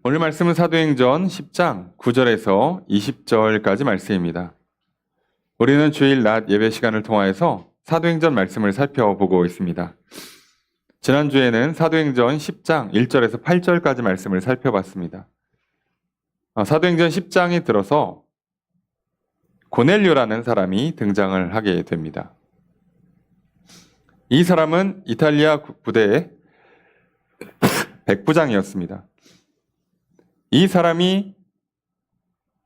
오늘 말씀은 사도행전 10장 9절에서 20절까지 말씀입니다. 우리는 주일 낮 예배 시간을 통하여서 사도행전 말씀을 살펴보고 있습니다. 지난주에는 사도행전 10장 1절에서 8절까지 말씀을 살펴봤습니다. 사도행전 10장에 들어서 고넬료라는 사람이 등장을 하게 됩니다. 이 사람은 이탈리아 부대의 백부장이었습니다. 이 사람이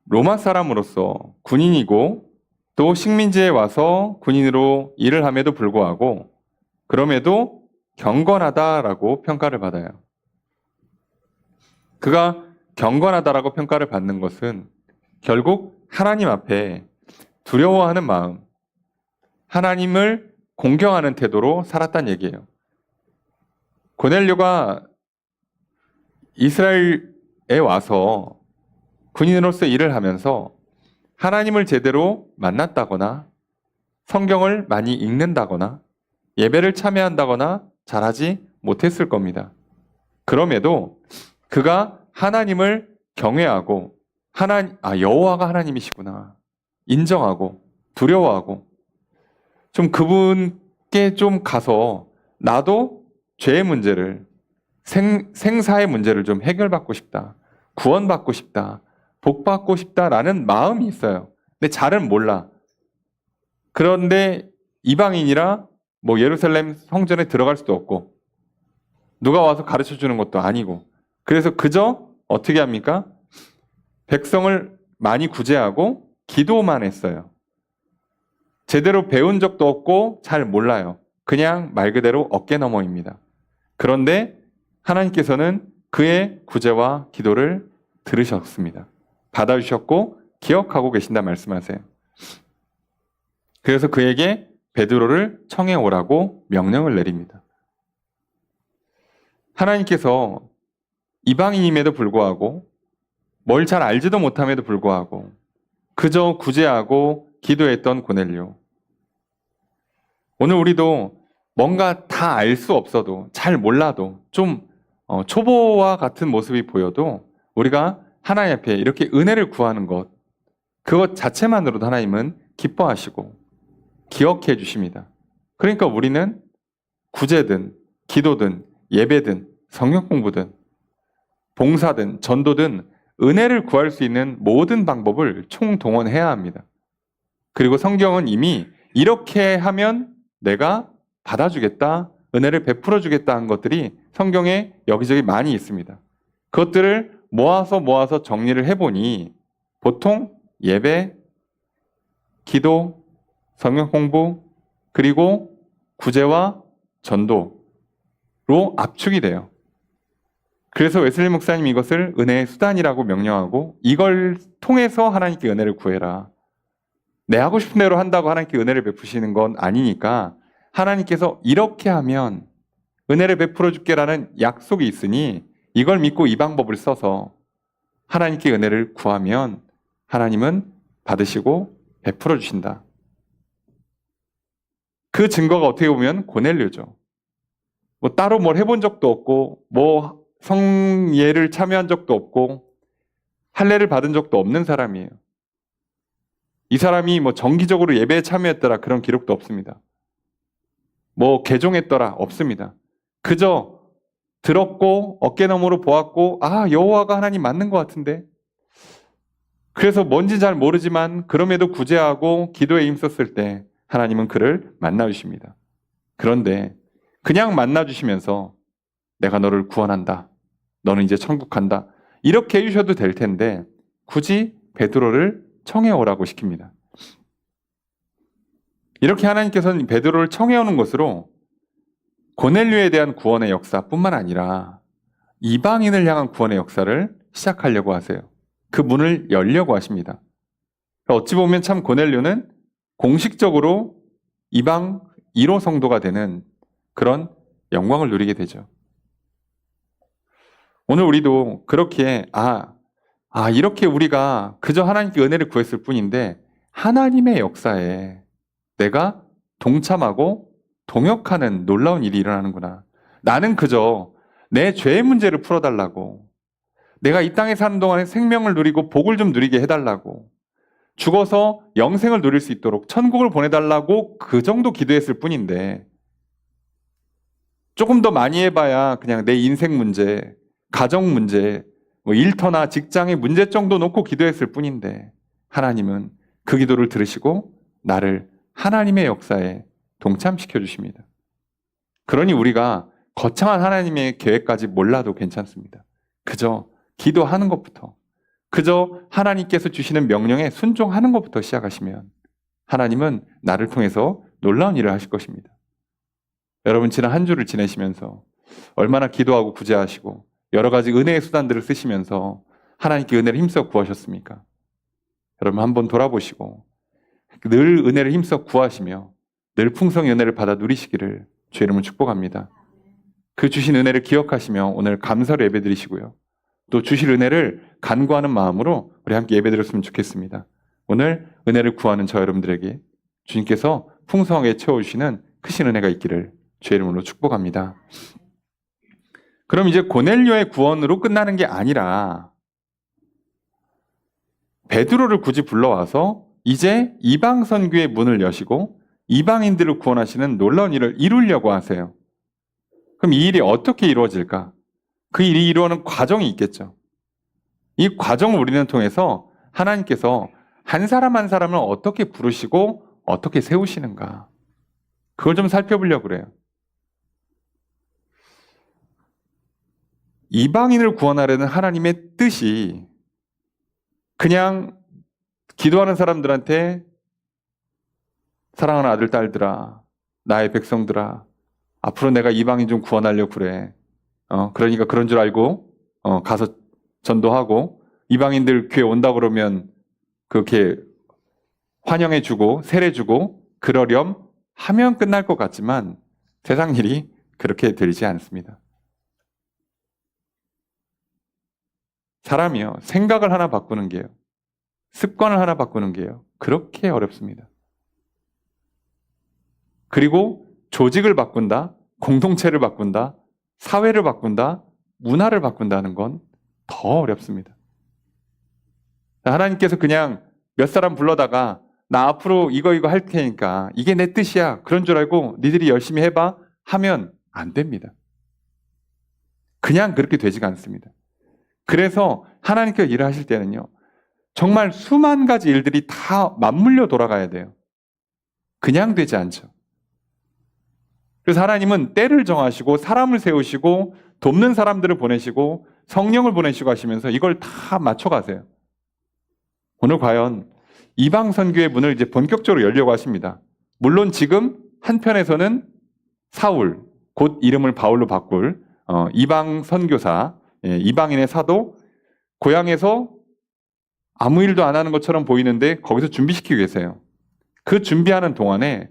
로마 사람으로서 군인이고 또 식민지에 와서 군인으로 일을 함에도 불구하고 그럼에도 경건하다라고 평가를 받아요. 그가 경건하다라고 평가를 받는 것은 결국 하나님 앞에 두려워하는 마음, 하나님을 공경하는 태도로 살았다는 얘기예요. 고넬료가 이스라엘에 와서 군인으로서 일을 하면서 하나님을 제대로 만났다거나 성경을 많이 읽는다거나 예배를 참여한다거나 잘하지 못했을 겁니다. 그럼에도 그가 하나님을 경외하고 여호와가 하나님이시구나 인정하고 두려워하고 좀 그분께 좀 가서 나도 죄의 문제를 생사의 문제를 좀 해결받고 싶다. 구원받고 싶다. 복받고 싶다라는 마음이 있어요. 근데 잘은 몰라. 그런데 이방인이라 예루살렘 성전에 들어갈 수도 없고 누가 와서 가르쳐 주는 것도 아니고 그래서 그저 어떻게 합니까? 백성을 많이 구제하고 기도만 했어요. 제대로 배운 적도 없고 잘 몰라요. 그냥 말 그대로 어깨너머입니다. 그런데 하나님께서는 그의 구제와 기도를 들으셨습니다. 받아주셨고 기억하고 계신다 말씀하세요. 그래서 그에게 베드로를 청해 오라고 명령을 내립니다. 하나님께서 이방인임에도 불구하고 뭘 잘 알지도 못함에도 불구하고 그저 구제하고 기도했던 고넬료. 오늘 우리도 뭔가 다 알 수 없어도 잘 몰라도 좀 초보와 같은 모습이 보여도 우리가 하나님 앞에 이렇게 은혜를 구하는 것 그것 자체만으로도 하나님은 기뻐하시고 기억해 주십니다. 그러니까 우리는 구제든 기도든 예배든 성경 공부든 봉사든 전도든 은혜를 구할 수 있는 모든 방법을 총동원해야 합니다. 그리고 성경은 이미 이렇게 하면 내가 받아주겠다, 은혜를 베풀어 주겠다 한 것들이 성경에 여기저기 많이 있습니다. 그것들을 모아서 정리를 해보니 보통 예배, 기도, 성경 공부, 그리고 구제와 전도로 압축이 돼요. 그래서 웨슬리 목사님 이것을 은혜의 수단이라고 명령하고 이걸 통해서 하나님께 은혜를 구해라. 내 하고 싶은 대로 한다고 하나님께 은혜를 베푸시는 건 아니니까 하나님께서 이렇게 하면 은혜를 베풀어 줄게라는 약속이 있으니 이걸 믿고 이 방법을 써서 하나님께 은혜를 구하면 하나님은 받으시고 베풀어 주신다. 그 증거가 어떻게 보면 고넬료죠. 따로 뭘 해본 적도 없고 성예를 참여한 적도 없고 할례를 받은 적도 없는 사람이에요. 이 사람이 정기적으로 예배에 참여했더라 그런 기록도 없습니다. 개종했더라 없습니다. 그저 들었고 어깨너머로 보았고 여호와가 하나님 맞는 것 같은데 그래서 뭔지 잘 모르지만 그럼에도 구제하고 기도에 힘썼을 때 하나님은 그를 만나주십니다. 그런데 그냥 만나주시면서 내가 너를 구원한다. 너는 이제 천국 간다. 이렇게 해주셔도 될 텐데 굳이 베드로를 청해 오라고 시킵니다. 이렇게 하나님께서는 베드로를 청해 오는 것으로 고넬료에 대한 구원의 역사뿐만 아니라 이방인을 향한 구원의 역사를 시작하려고 하세요. 그 문을 열려고 하십니다. 어찌 보면 참 고넬료는 공식적으로 이방 1호 성도가 되는 그런 영광을 누리게 되죠. 오늘 우리도 그렇게 이렇게 우리가 그저 하나님께 은혜를 구했을 뿐인데 하나님의 역사에 내가 동참하고 동역하는 놀라운 일이 일어나는구나. 나는 그저 내 죄의 문제를 풀어달라고 내가 이 땅에 사는 동안에 생명을 누리고 복을 좀 누리게 해달라고, 죽어서 영생을 누릴 수 있도록 천국을 보내달라고 그 정도 기도했을 뿐인데, 조금 더 많이 해봐야 그냥 내 인생 문제, 가정 문제, 뭐 일터나 직장의 문제 정도 놓고 기도했을 뿐인데, 하나님은 그 기도를 들으시고 나를 하나님의 역사에 동참시켜 주십니다. 그러니 우리가 거창한 하나님의 계획까지 몰라도 괜찮습니다. 그저 기도하는 것부터, 그저 하나님께서 주시는 명령에 순종하는 것부터 시작하시면 하나님은 나를 통해서 놀라운 일을 하실 것입니다. 여러분, 지난 한 주를 지내시면서 얼마나 기도하고 구제하시고 여러 가지 은혜의 수단들을 쓰시면서 하나님께 은혜를 힘써 구하셨습니까? 여러분, 한번 돌아보시고 늘 은혜를 힘써 구하시며 늘 풍성의 은혜를 받아 누리시기를 주의 이름으로 축복합니다. 그 주신 은혜를 기억하시며 오늘 감사로 예배드리시고요, 또 주실 은혜를 간구하는 마음으로 우리 함께 예배드렸으면 좋겠습니다. 오늘 은혜를 구하는 저 여러분들에게 주님께서 풍성하게 채워주시는 크신 은혜가 있기를 주의 이름으로 축복합니다. 그럼 이제 고넬료의 구원으로 끝나는 게 아니라 베드로를 굳이 불러와서 이제 이방 선교의 문을 여시고 이방인들을 구원하시는 놀라운 일을 이루려고 하세요. 그럼 이 일이 어떻게 이루어질까? 그 일이 이루어지는 과정이 있겠죠. 이 과정을 우리는 통해서 하나님께서 한 사람 한 사람을 어떻게 부르시고 어떻게 세우시는가, 그걸 좀 살펴보려고 그래요. 이방인을 구원하려는 하나님의 뜻이 그냥 기도하는 사람들한테 사랑하는 아들, 딸들아, 나의 백성들아, 앞으로 내가 이방인 좀 구원하려고 그래. 그러니까 그런 줄 알고 가서 전도하고 이방인들 교회 온다 그러면 그렇게 환영해주고 세례주고 그러렴 하면 끝날 것 같지만 세상 일이 그렇게 되지 않습니다. 사람이요, 생각을 하나 바꾸는 게요, 습관을 하나 바꾸는 게요, 그렇게 어렵습니다. 그리고 조직을 바꾼다, 공동체를 바꾼다, 사회를 바꾼다, 문화를 바꾼다는 건 더 어렵습니다. 하나님께서 그냥 몇 사람 불러다가 나 앞으로 이거 할 테니까 이게 내 뜻이야, 그런 줄 알고 니들이 열심히 해봐 하면 안 됩니다. 그냥 그렇게 되지가 않습니다. 그래서 하나님께서 일을 하실 때는요, 정말 수만 가지 일들이 다 맞물려 돌아가야 돼요. 그냥 되지 않죠. 그래서 하나님은 때를 정하시고 사람을 세우시고 돕는 사람들을 보내시고 성령을 보내시고 하시면서 이걸 다 맞춰가세요. 오늘 과연 이방 선교의 문을 이제 본격적으로 열려고 하십니다. 물론 지금 한편에서는 사울, 곧 이름을 바울로 바꿀 이방 선교사, 이방인의 사도, 고향에서 아무 일도 안 하는 것처럼 보이는데 거기서 준비시키고 계세요. 그 준비하는 동안에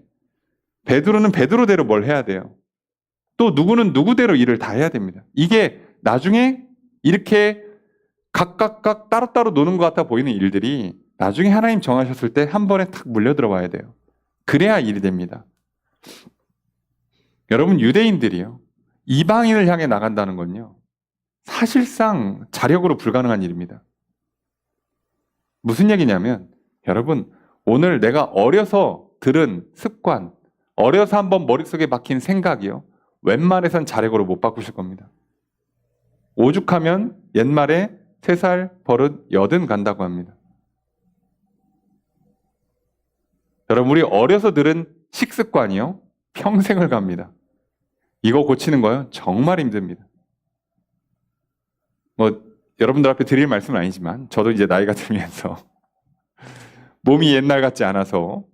베드로는 베드로대로 뭘 해야 돼요. 또 누구는 누구대로 일을 다 해야 됩니다. 이게 나중에 이렇게 각각 따로따로 노는 것 같아 보이는 일들이 나중에 하나님 정하셨을 때 한 번에 탁 물려 들어와야 돼요. 그래야 일이 됩니다. 여러분, 유대인들이요, 이방인을 향해 나간다는 건요, 사실상 자력으로 불가능한 일입니다. 무슨 얘기냐면, 여러분, 오늘 내가 어려서 들은 습관, 어려서 한번 머릿속에 박힌 생각이요, 웬만해선 자력으로 못 바꾸실 겁니다. 오죽하면 옛말에 3살 버릇 80 간다고 합니다. 여러분, 우리 어려서 들은 식습관이요, 평생을 갑니다. 이거 고치는 거요, 정말 힘듭니다. 여러분들 앞에 드릴 말씀은 아니지만 저도 이제 나이가 들면서 몸이 옛날 같지 않아서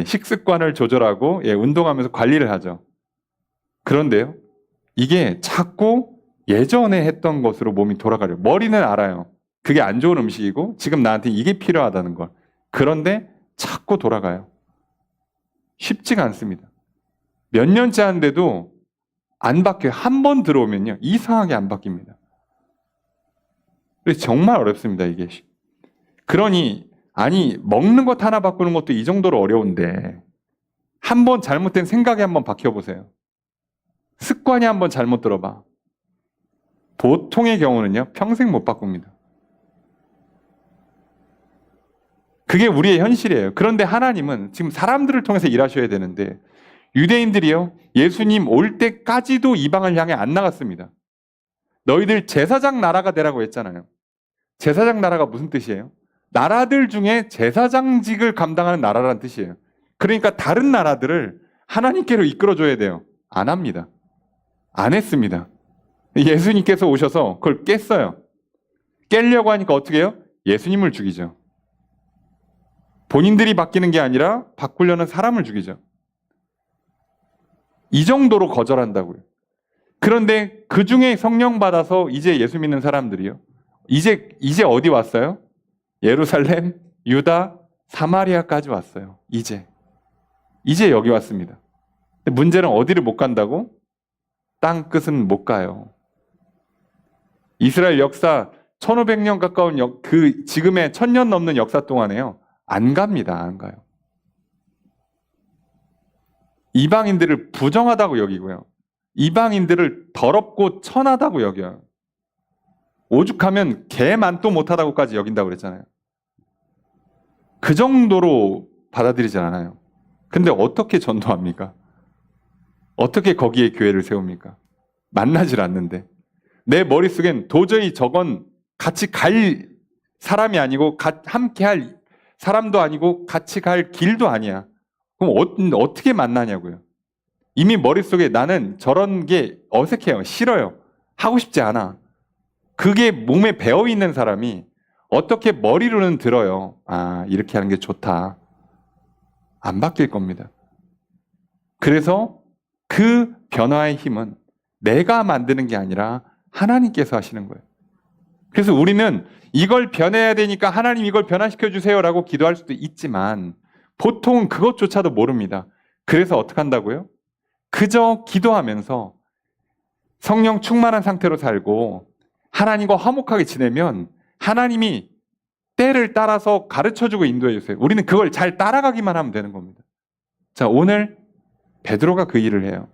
식습관을 조절하고 운동하면서 관리를 하죠. 그런데요, 이게 자꾸 예전에 했던 것으로 몸이 돌아가려고. 머리는 알아요. 그게 안 좋은 음식이고 지금 나한테 이게 필요하다는 걸. 그런데 자꾸 돌아가요. 쉽지가 않습니다. 몇 년째 하는데도 안 바뀌어요. 한 번 들어오면요, 이상하게 안 바뀝니다. 그래서 정말 어렵습니다, 이게. 그러니 먹는 것 하나 바꾸는 것도 이 정도로 어려운데 한 번 잘못된 생각에 한번 박혀보세요. 습관이 한번 잘못 들어봐. 보통의 경우는요, 평생 못 바꿉니다. 그게 우리의 현실이에요. 그런데 하나님은 지금 사람들을 통해서 일하셔야 되는데 유대인들이요, 예수님 올 때까지도 이방을 향해 안 나갔습니다. 너희들 제사장 나라가 되라고 했잖아요. 제사장 나라가 무슨 뜻이에요? 나라들 중에 제사장직을 감당하는 나라라는 뜻이에요. 그러니까 다른 나라들을 하나님께로 이끌어줘야 돼요. 안 합니다. 안 했습니다. 예수님께서 오셔서 그걸 깼어요. 깨려고 하니까 어떻게 해요? 예수님을 죽이죠. 본인들이 바뀌는 게 아니라 바꾸려는 사람을 죽이죠. 이 정도로 거절한다고요. 그런데 그 중에 성령 받아서 이제 예수 믿는 사람들이요, 이제 어디 왔어요? 예루살렘, 유다, 사마리아까지 왔어요. 이제 여기 왔습니다. 근데 문제는 어디를 못 간다고? 땅 끝은 못 가요. 이스라엘 역사 1500년 가까운 그 지금의 1000년 넘는 역사 동안에요, 안 갑니다. 안 가요. 이방인들을 부정하다고 여기고요, 이방인들을 더럽고 천하다고 여겨요. 오죽하면 개만도 못하다고까지 여긴다고 그랬잖아요. 그 정도로 받아들이지 않아요. 근데 어떻게 전도합니까? 어떻게 거기에 교회를 세웁니까? 만나질 않는데. 내 머릿속엔 도저히 저건 같이 갈 사람이 아니고 함께 할 사람도 아니고 같이 갈 길도 아니야. 그럼 어떻게 만나냐고요. 이미 머릿속에 나는 저런 게 어색해요. 싫어요. 하고 싶지 않아. 그게 몸에 배어있는 사람이 어떻게 머리로는 들어요. 아, 이렇게 하는 게 좋다. 안 바뀔 겁니다. 그래서 그 변화의 힘은 내가 만드는 게 아니라 하나님께서 하시는 거예요. 그래서 우리는 이걸 변해야 되니까 하나님 이걸 변화시켜 주세요라고 기도할 수도 있지만 보통은 그것조차도 모릅니다. 그래서 어떻게 한다고요? 그저 기도하면서 성령 충만한 상태로 살고 하나님과 화목하게 지내면 하나님이 때를 따라서 가르쳐주고 인도해 주세요. 우리는 그걸 잘 따라가기만 하면 되는 겁니다. 자, 오늘 베드로가 그 일을 해요.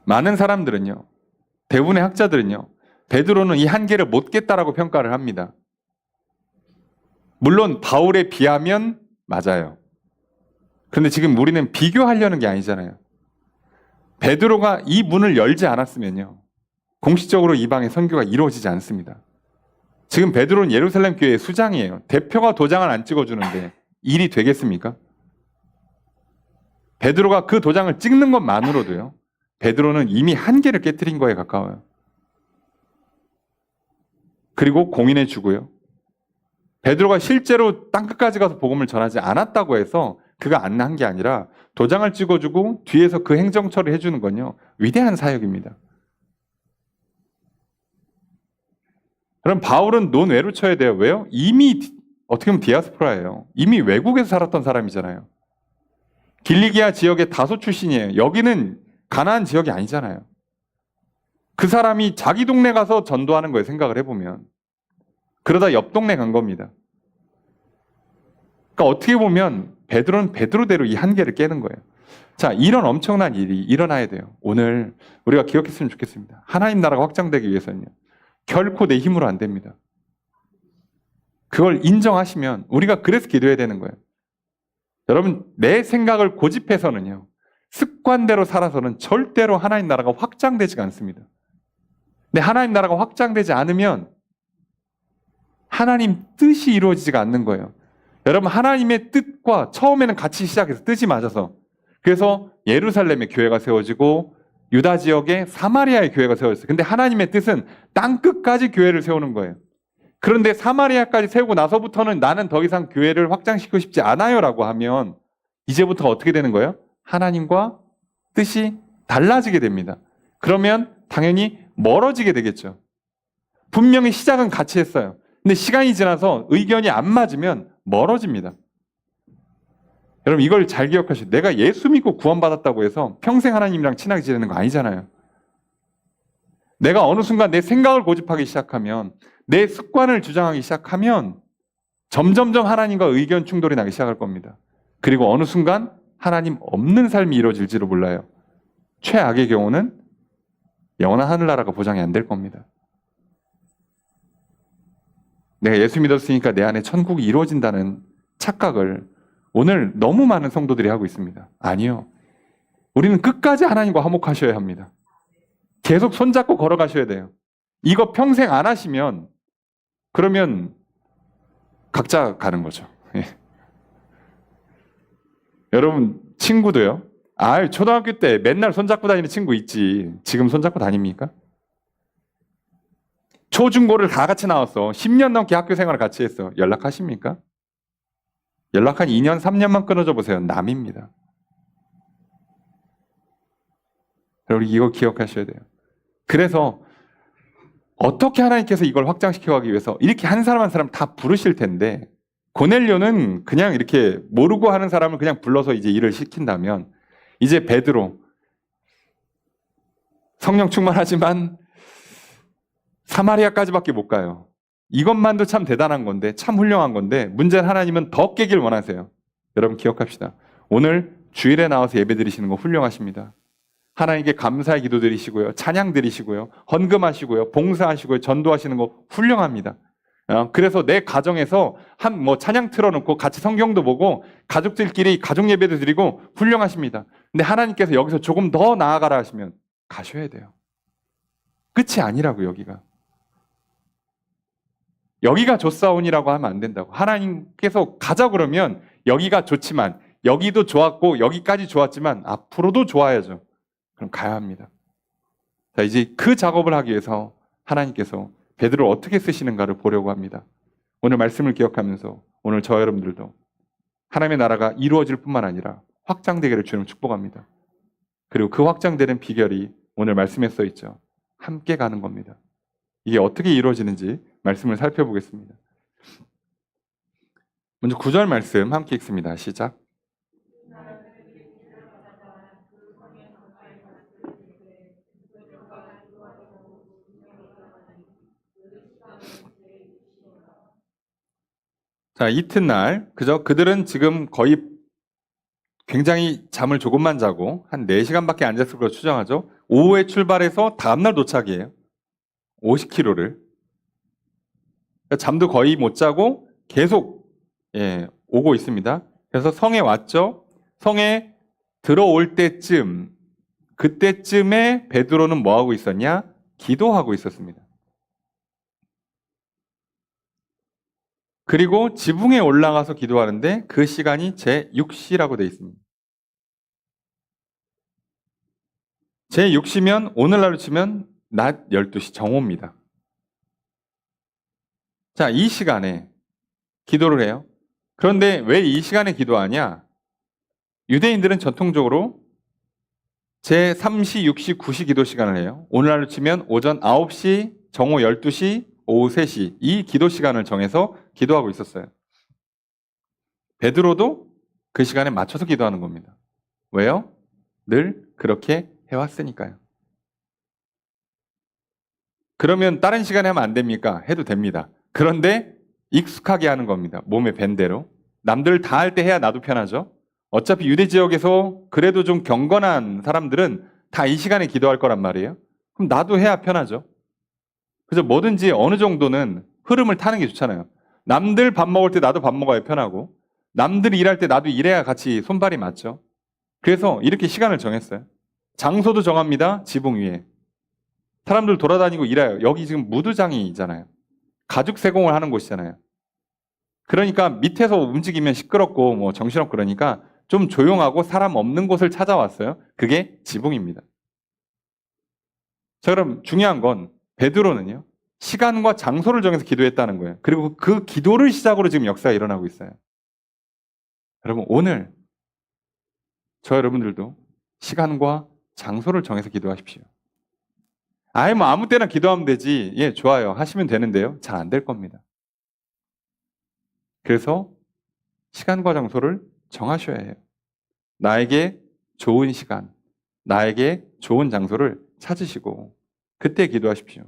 많은 사람들은요, 대부분의 학자들은요, 베드로는 이 한계를 못 깼다라고 평가를 합니다. 물론 바울에 비하면 맞아요. 그런데 지금 우리는 비교하려는 게 아니잖아요. 베드로가 이 문을 열지 않았으면요, 공식적으로 이방의 선교가 이루어지지 않습니다. 지금 베드로는 예루살렘 교회의 수장이에요. 대표가 도장을 안 찍어주는데 일이 되겠습니까? 베드로가 그 도장을 찍는 것만으로도요, 베드로는 이미 한계를 깨트린 거에 가까워요. 그리고 공인해 주고요, 베드로가 실제로 땅끝까지 가서 복음을 전하지 않았다고 해서 그가 안 한 게 아니라 도장을 찍어주고 뒤에서 그 행정 처리를 해주는 건요, 위대한 사역입니다. 그럼 바울은 논외로 쳐야 돼요. 왜요? 이미 어떻게 보면 디아스포라예요. 이미 외국에서 살았던 사람이잖아요. 길리기아 지역의 다소 출신이에요. 여기는 가나안 지역이 아니잖아요. 그 사람이 자기 동네 가서 전도하는 거예요. 생각을 해보면. 그러다 옆 동네 간 겁니다. 그러니까 어떻게 보면 베드로는 베드로대로 이 한계를 깨는 거예요. 자, 이런 엄청난 일이 일어나야 돼요. 오늘 우리가 기억했으면 좋겠습니다. 하나님 나라가 확장되기 위해서는요, 결코 내 힘으로 안 됩니다. 그걸 인정하시면 우리가 그래서 기도해야 되는 거예요. 여러분, 내 생각을 고집해서는요, 습관대로 살아서는 절대로 하나님 나라가 확장되지가 않습니다. 근데 하나님 나라가 확장되지 않으면 하나님 뜻이 이루어지지가 않는 거예요. 여러분, 하나님의 뜻과 처음에는 같이 시작해서 뜻이 맞아서, 그래서 예루살렘의 교회가 세워지고 유다 지역에 사마리아의 교회가 세워졌어요. 근데 하나님의 뜻은 땅끝까지 교회를 세우는 거예요. 그런데 사마리아까지 세우고 나서부터는 나는 더 이상 교회를 확장시키고 싶지 않아요 라고 하면 이제부터 어떻게 되는 거예요? 하나님과 뜻이 달라지게 됩니다. 그러면 당연히 멀어지게 되겠죠. 분명히 시작은 같이 했어요. 근데 시간이 지나서 의견이 안 맞으면 멀어집니다. 여러분, 이걸 잘 기억하시죠. 내가 예수 믿고 구원받았다고 해서 평생 하나님이랑 친하게 지내는 거 아니잖아요. 내가 어느 순간 내 생각을 고집하기 시작하면, 내 습관을 주장하기 시작하면 점점점 하나님과 의견 충돌이 나기 시작할 겁니다. 그리고 어느 순간 하나님 없는 삶이 이루어질지도 몰라요. 최악의 경우는 영원한 하늘나라가 보장이 안 될 겁니다. 내가 예수 믿었으니까 내 안에 천국이 이루어진다는 착각을 오늘 너무 많은 성도들이 하고 있습니다. 아니요. 우리는 끝까지 하나님과 화목하셔야 합니다. 계속 손잡고 걸어가셔야 돼요. 이거 평생 안 하시면 그러면 각자 가는 거죠. 예. 여러분 친구도요. 초등학교 때 맨날 손잡고 다니는 친구 있지. 지금 손잡고 다닙니까? 초중고를 다 같이 나왔어. 10년 넘게 학교 생활을 같이 했어. 연락하십니까? 연락 한 2년, 3년만 끊어져 보세요. 남입니다. 여러분 이거 기억하셔야 돼요. 그래서 어떻게 하나님께서 이걸 확장시켜 가기 위해서 이렇게 한 사람 한 사람 다 부르실 텐데 고넬료는 그냥 이렇게 모르고 하는 사람을 그냥 불러서 이제 일을 시킨다면 이제 베드로 성령 충만하지만 사마리아까지밖에 못 가요. 이것만도 참 대단한 건데 참 훌륭한 건데 문제는 하나님은 더 깨길 원하세요. 여러분 기억합시다. 오늘 주일에 나와서 예배 드리시는 거 훌륭하십니다. 하나님께 감사의 기도 드리시고요. 찬양 드리시고요. 헌금하시고요. 봉사하시고요. 전도하시는 거 훌륭합니다. 그래서 내 가정에서 찬양 틀어놓고 같이 성경도 보고 가족들끼리 가족 예배도 드리고 훌륭하십니다. 근데 하나님께서 여기서 조금 더 나아가라 하시면 가셔야 돼요. 끝이 아니라고 여기가. 여기가 좋사온이라고 하면 안 된다고. 하나님께서 가자 그러면 여기가 좋지만 여기도 좋았고 여기까지 좋았지만 앞으로도 좋아야죠. 그럼 가야 합니다. 자, 이제 그 작업을 하기 위해서 하나님께서 베드로를 어떻게 쓰시는가를 보려고 합니다. 오늘 말씀을 기억하면서 오늘 저 여러분들도 하나님의 나라가 이루어질 뿐만 아니라 확장되기를 주님 축복합니다. 그리고 그 확장되는 비결이 오늘 말씀에 써 있죠. 함께 가는 겁니다. 이게 어떻게 이루어지는지 말씀을 살펴보겠습니다. 먼저 9절 말씀 함께 읽습니다. 시작. 자, 이튿날 그들은 지금 거의 굉장히 잠을 조금만 자고 한 4시간밖에 안 잤을 걸로 추정하죠. 오후에 출발해서 다음날 도착이에요. 50km를. 잠도 거의 못 자고 계속 오고 있습니다. 그래서 성에 왔죠. 성에 들어올 때쯤 그때쯤에 베드로는 뭐하고 있었냐? 기도하고 있었습니다. 그리고 지붕에 올라가서 기도하는데 그 시간이 제6시라고 되어 있습니다. 제6시면 오늘날로 치면 낮 12시 정오입니다. 자, 이 시간에 기도를 해요. 그런데 왜 이 시간에 기도하냐? 유대인들은 전통적으로 제3시, 6시, 9시 기도 시간을 해요. 오늘날로 치면 오전 9시, 정오 12시, 오후 3시 이 기도 시간을 정해서 기도하고 있었어요. 베드로도 그 시간에 맞춰서 기도하는 겁니다. 왜요? 늘 그렇게 해왔으니까요. 그러면 다른 시간에 하면 안 됩니까? 해도 됩니다. 그런데 익숙하게 하는 겁니다. 몸에 밴 대로. 남들 다 할 때 해야 나도 편하죠. 어차피 유대 지역에서 그래도 좀 경건한 사람들은 다 이 시간에 기도할 거란 말이에요. 그럼 나도 해야 편하죠. 그래서 뭐든지 어느 정도는 흐름을 타는 게 좋잖아요. 남들 밥 먹을 때 나도 밥 먹어야 편하고 남들이 일할 때 나도 일해야 같이 손발이 맞죠. 그래서 이렇게 시간을 정했어요. 장소도 정합니다. 지붕 위에. 사람들 돌아다니고 일해요. 여기 지금 무두장이잖아요. 가죽 세공을 하는 곳이잖아요. 그러니까 밑에서 움직이면 시끄럽고 정신없고 그러니까 좀 조용하고 사람 없는 곳을 찾아왔어요. 그게 지붕입니다. 자, 그럼 중요한 건 베드로는요. 시간과 장소를 정해서 기도했다는 거예요. 그리고 그 기도를 시작으로 지금 역사가 일어나고 있어요. 여러분 오늘 저 여러분들도 시간과 장소를 정해서 기도하십시오. 아무 때나 기도하면 되지. 예, 좋아요. 하시면 되는데요. 잘 안 될 겁니다. 그래서 시간과 장소를 정하셔야 해요. 나에게 좋은 시간, 나에게 좋은 장소를 찾으시고 그때 기도하십시오.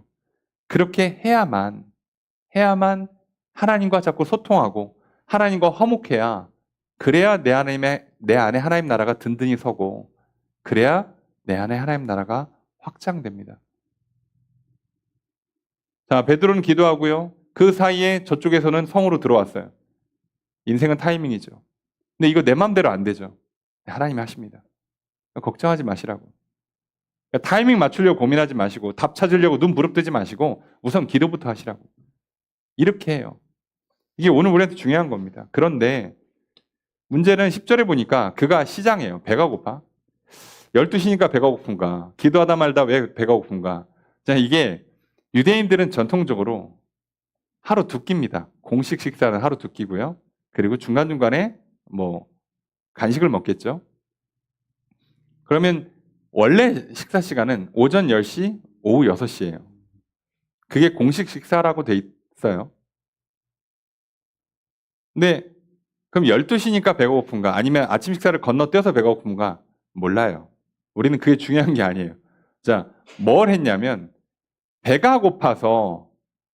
그렇게 해야만 하나님과 자꾸 소통하고 하나님과 화목해야 그래야 내 안에 하나님 나라가 든든히 서고 그래야 내 안에 하나님 나라가 확장됩니다. 자, 베드로는 기도하고요. 그 사이에 저쪽에서는 성으로 들어왔어요. 인생은 타이밍이죠. 근데 이거 내 맘대로 안 되죠. 하나님이 하십니다. 걱정하지 마시라고. 그러니까 타이밍 맞추려고 고민하지 마시고 답 찾으려고 눈 부릅뜨지 마시고 우선 기도부터 하시라고. 이렇게 해요. 이게 오늘 우리한테 중요한 겁니다. 그런데 문제는 10절에 보니까 그가 시장이에요. 배가 고파. 12시니까 배가 고픈가? 기도하다 말다 왜 배가 고픈가? 자, 이게 유대인들은 전통적으로 하루 두 끼입니다. 공식 식사는 하루 두 끼고요. 그리고 중간중간에 뭐 간식을 먹겠죠. 그러면 원래 식사 시간은 오전 10시, 오후 6시예요. 그게 공식 식사라고 돼 있어요. 근데 그럼 12시니까 배가 고픈가? 아니면 아침 식사를 건너뛰어서 배가 고픈가? 몰라요. 우리는 그게 중요한 게 아니에요. 자, 뭘 했냐면 배가 고파서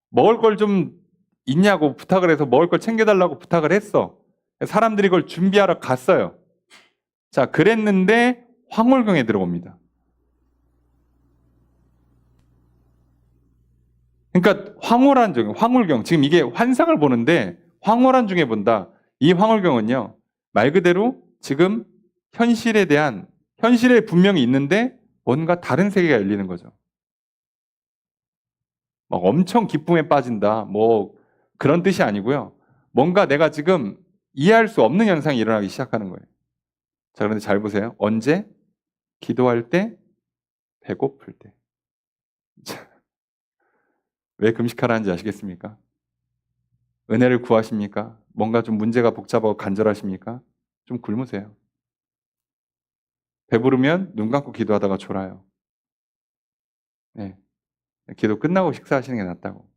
먹을 걸 좀 있냐고 부탁을 해서 먹을 걸 챙겨달라고 부탁을 했어. 사람들이 그걸 준비하러 갔어요. 자, 그랬는데 황홀경에 들어옵니다. 그러니까 황홀경. 지금 이게 환상을 보는데 황홀한 중에 본다. 이 황홀경은요. 말 그대로 지금 현실에 분명히 있는데 뭔가 다른 세계가 열리는 거죠. 막 엄청 기쁨에 빠진다. 뭐 그런 뜻이 아니고요. 뭔가 내가 지금 이해할 수 없는 현상이 일어나기 시작하는 거예요. 자, 그런데 잘 보세요. 언제? 기도할 때, 배고플 때. 왜 금식하라는지 아시겠습니까? 은혜를 구하십니까? 뭔가 좀 문제가 복잡하고 간절하십니까? 좀 굶으세요. 배부르면 눈 감고 기도하다가 졸아요. 네. 기도 끝나고 식사하시는 게 낫다고.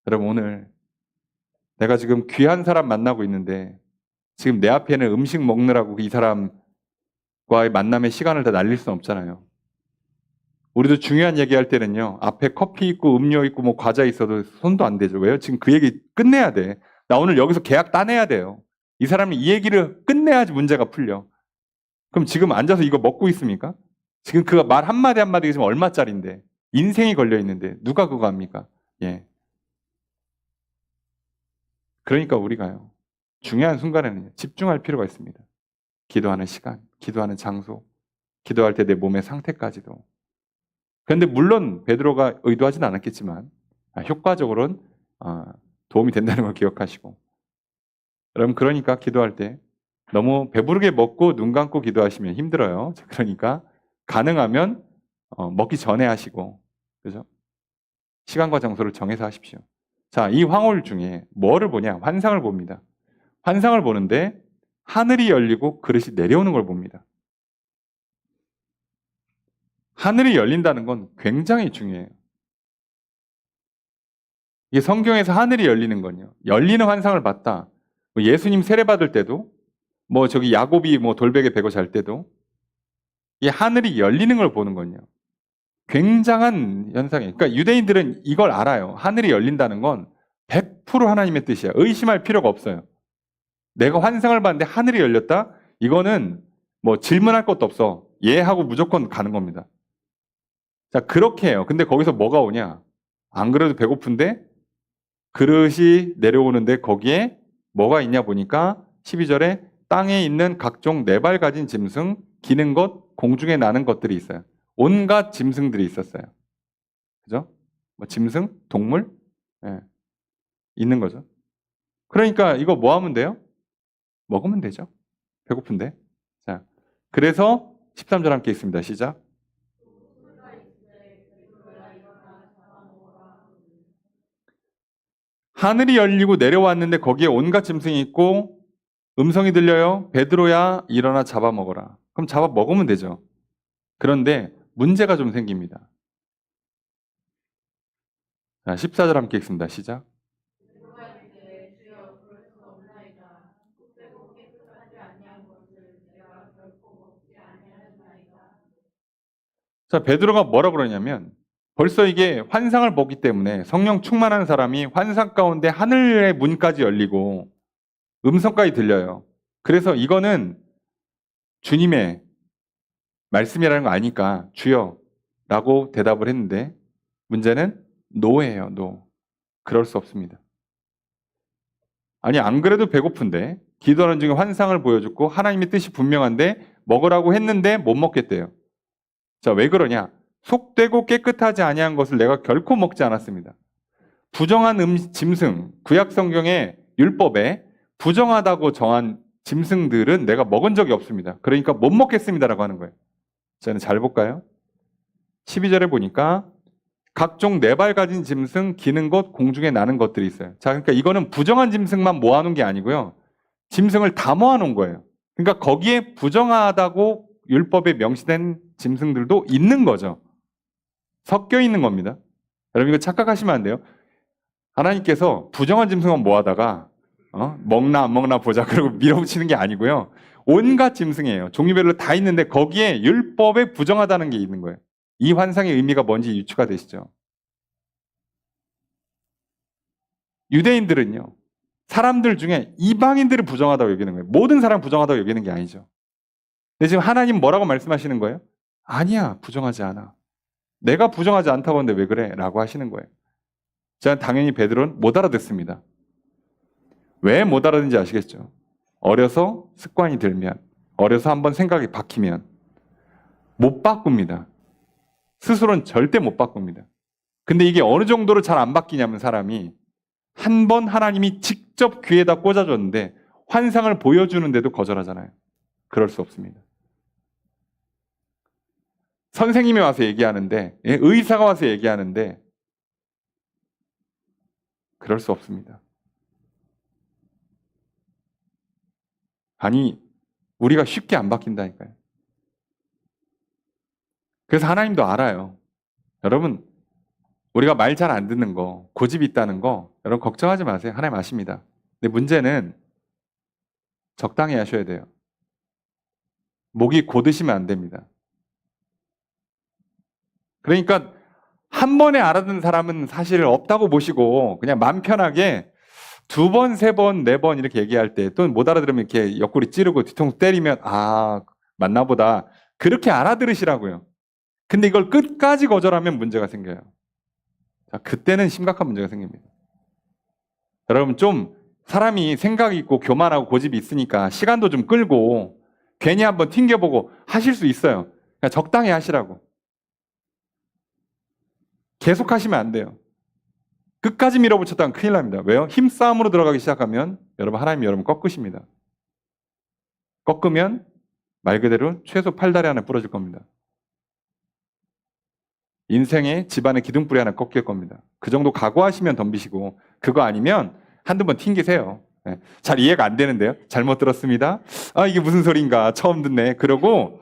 여러분, 오늘 내가 지금 귀한 사람 만나고 있는데 지금 내 앞에는 음식 먹느라고 이 사람과의 만남의 시간을 다 날릴 수는 없잖아요. 우리도 중요한 얘기할 때는요. 앞에 커피 있고 음료 있고 뭐 과자 있어도 손도 안 대죠. 왜요? 지금 그 얘기 끝내야 돼. 나 오늘 여기서 계약 따내야 돼요. 이 사람이 이 얘기를 끝내야지 문제가 풀려. 그럼 지금 앉아서 이거 먹고 있습니까? 지금 그 말 한마디 한마디가 지금 얼마짜린데 인생이 걸려 있는데 누가 그거 합니까? 예. 그러니까 우리가요. 중요한 순간에는 집중할 필요가 있습니다. 기도하는 시간, 기도하는 장소, 기도할 때 내 몸의 상태까지도. 그런데 물론 베드로가 의도하진 않았겠지만 효과적으로는 도움이 된다는 걸 기억하시고 여러분 그러니까 기도할 때 너무 배부르게 먹고 눈 감고 기도하시면 힘들어요. 그러니까 가능하면 먹기 전에 하시고 그죠? 시간과 장소를 정해서 하십시오. 자, 이 황홀 중에 뭐를 보냐? 환상을 봅니다. 환상을 보는데 하늘이 열리고 그릇이 내려오는 걸 봅니다. 하늘이 열린다는 건 굉장히 중요해요. 이게 성경에서 하늘이 열리는 건요. 열리는 환상을 봤다. 뭐 예수님 세례 받을 때도, 뭐 저기 야곱이 뭐 돌베개 베고 잘 때도, 이 하늘이 열리는 걸 보는 건요. 굉장한 현상이에요. 그러니까 유대인들은 이걸 알아요. 하늘이 열린다는 건 100% 하나님의 뜻이야. 의심할 필요가 없어요. 내가 환상을 봤는데 하늘이 열렸다? 이거는 뭐 질문할 것도 없어. 예 하고 무조건 가는 겁니다. 자, 그렇게 해요. 근데 거기서 뭐가 오냐? 안 그래도 배고픈데 그릇이 내려오는데 거기에 뭐가 있냐 보니까 12절에 땅에 있는 각종 네 발 가진 짐승, 기는 것, 공중에 나는 것들이 있어요. 온갖 짐승들이 있었어요. 그죠? 뭐 짐승, 동물, 예, 있는 거죠. 그러니까 이거 뭐 하면 돼요? 먹으면 되죠. 배고픈데. 자, 그래서 13절 함께 있습니다. 시작. 하늘이 열리고 내려왔는데 거기에 온갖 짐승이 있고 음성이 들려요. 베드로야 일어나 잡아먹어라. 그럼 잡아먹으면 되죠. 그런데 문제가 좀 생깁니다. 자, 14절 함께 읽습니다. 시작. 자, 베드로가 뭐라 그러냐면 벌써 이게 환상을 보기 때문에 성령 충만한 사람이 환상 가운데 하늘의 문까지 열리고 음성까지 들려요. 그래서 이거는 주님의 말씀이라는 거 아니까 주여 라고 대답을 했는데 문제는 노예예요, 노. 그럴 수 없습니다. 아니, 안 그래도 배고픈데 기도하는 중에 환상을 보여줬고 하나님의 뜻이 분명한데 먹으라고 했는데 못 먹겠대요. 자, 왜 그러냐? 속되고 깨끗하지 아니한 것을 내가 결코 먹지 않았습니다. 부정한 짐승, 구약 성경의 율법에 부정하다고 정한 짐승들은 내가 먹은 적이 없습니다. 그러니까 못 먹겠습니다라고 하는 거예요. 저는 잘 볼까요? 12절에 보니까 각종 네 발 가진 짐승, 기는 것, 공중에 나는 것들이 있어요. 자, 그러니까 이거는 부정한 짐승만 모아놓은 게 아니고요. 짐승을 다 모아놓은 거예요. 그러니까 거기에 부정하다고 율법에 명시된 짐승들도 있는 거죠. 섞여 있는 겁니다. 여러분 이거 착각하시면 안 돼요. 하나님께서 부정한 짐승만 모아다가 먹나 안 먹나 보자 그러고 밀어붙이는 게 아니고요. 온갖 짐승이에요. 종류별로 다 있는데 거기에 율법에 부정하다는 게 있는 거예요. 이 환상의 의미가 뭔지 유추가 되시죠? 유대인들은요. 사람들 중에 이방인들을 부정하다고 여기는 거예요. 모든 사람 부정하다고 여기는 게 아니죠. 근데 지금 하나님 뭐라고 말씀하시는 거예요? 아니야, 부정하지 않아. 내가 부정하지 않다고 하는데 왜 그래? 라고 하시는 거예요. 자, 당연히 베드로는 못 알아듣습니다. 왜 못 알아듣는지 아시겠죠? 어려서 습관이 들면, 어려서 한번 생각이 박히면 못 바꿉니다. 스스로는 절대 못 바꿉니다. 근데 이게 어느 정도로 잘 안 바뀌냐면 사람이 한 번 하나님이 직접 귀에다 꽂아줬는데 환상을 보여주는데도 거절하잖아요. 그럴 수 없습니다. 선생님이 와서 얘기하는데, 의사가 와서 얘기하는데 그럴 수 없습니다. 아니, 우리가 쉽게 안 바뀐다니까요. 그래서 하나님도 알아요. 여러분, 우리가 말 잘 안 듣는 거, 고집이 있다는 거, 여러분 걱정하지 마세요. 하나님 아십니다. 근데 문제는 적당히 하셔야 돼요. 목이 고드시면 안 됩니다. 그러니까 한 번에 알아듣는 사람은 사실 없다고 보시고 그냥 마음 편하게 두 번, 세 번, 네 번 이렇게 얘기할 때 또 못 알아들으면 이렇게 옆구리 찌르고 뒤통수 때리면 맞나 보다. 그렇게 알아들으시라고요. 근데 이걸 끝까지 거절하면 문제가 생겨요. 자, 그때는 심각한 문제가 생깁니다. 여러분 좀 사람이 생각이 있고 교만하고 고집이 있으니까 시간도 좀 끌고 괜히 한번 튕겨보고 하실 수 있어요. 그냥 적당히 하시라고. 계속 하시면 안 돼요. 끝까지 밀어붙였다면 큰일 납니다. 왜요? 힘싸움으로 들어가기 시작하면 여러분 하나님이 여러분 꺾으십니다. 꺾으면 말 그대로 최소 팔다리 하나 부러질 겁니다. 인생의 집안의 기둥뿌리 하나 꺾일 겁니다. 그 정도 각오하시면 덤비시고 그거 아니면 한두 번 튕기세요. 네. 잘 이해가 안 되는데요. 잘못 들었습니다. 이게 무슨 소린가 처음 듣네. 그러고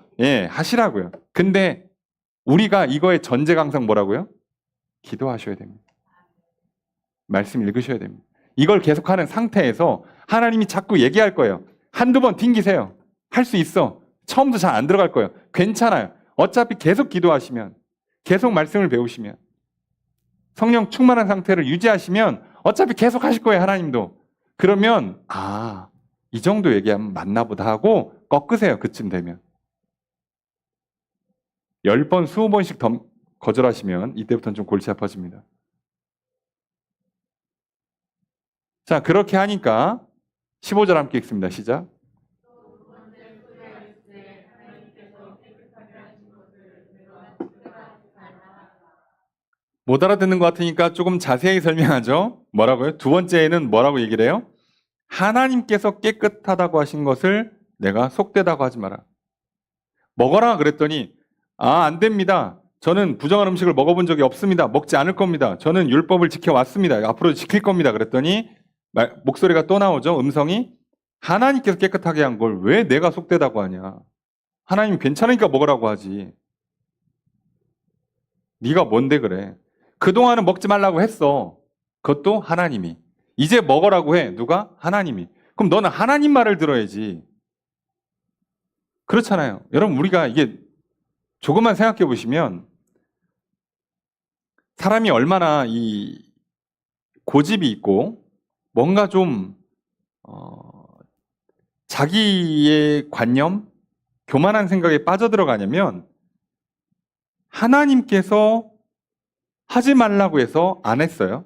하시라고요. 근데 우리가 이거의 전제 강상 뭐라고요? 기도하셔야 됩니다. 말씀 읽으셔야 됩니다. 이걸 계속하는 상태에서 하나님이 자꾸 얘기할 거예요. 한두 번 튕기세요. 할 수 있어. 처음부터 잘 안 들어갈 거예요. 괜찮아요. 어차피 계속 기도하시면, 계속 말씀을 배우시면, 성령 충만한 상태를 유지하시면 어차피 계속 하실 거예요. 하나님도. 그러면 이 정도 얘기하면 맞나 보다 하고 꺾으세요. 그쯤 되면. 10번, 20번씩 더 거절하시면 이때부터는 좀 골치 아파집니다. 자, 그렇게 하니까 15절 함께 읽습니다. 시작. 못 알아듣는 것 같으니까 조금 자세히 설명하죠. 뭐라고요? 두 번째는 뭐라고 얘기를 해요? 하나님께서 깨끗하다고 하신 것을 내가 속되다고 하지 마라. 먹어라 그랬더니 안 됩니다. 저는 부정한 음식을 먹어본 적이 없습니다. 먹지 않을 겁니다. 저는 율법을 지켜왔습니다. 앞으로 지킬 겁니다. 그랬더니 목소리가 또 나오죠. 음성이 하나님께서 깨끗하게 한 걸 왜 내가 속되다고 하냐. 하나님 괜찮으니까 먹으라고 하지. 네가 뭔데 그래. 그동안은 먹지 말라고 했어. 그것도 하나님이. 이제 먹으라고 해. 누가? 하나님이. 그럼 너는 하나님 말을 들어야지. 그렇잖아요. 여러분 우리가 이게 조금만 생각해 보시면 사람이 얼마나 이 고집이 있고 뭔가 좀 자기의 관념, 교만한 생각에 빠져들어가냐면 하나님께서 하지 말라고 해서 안 했어요.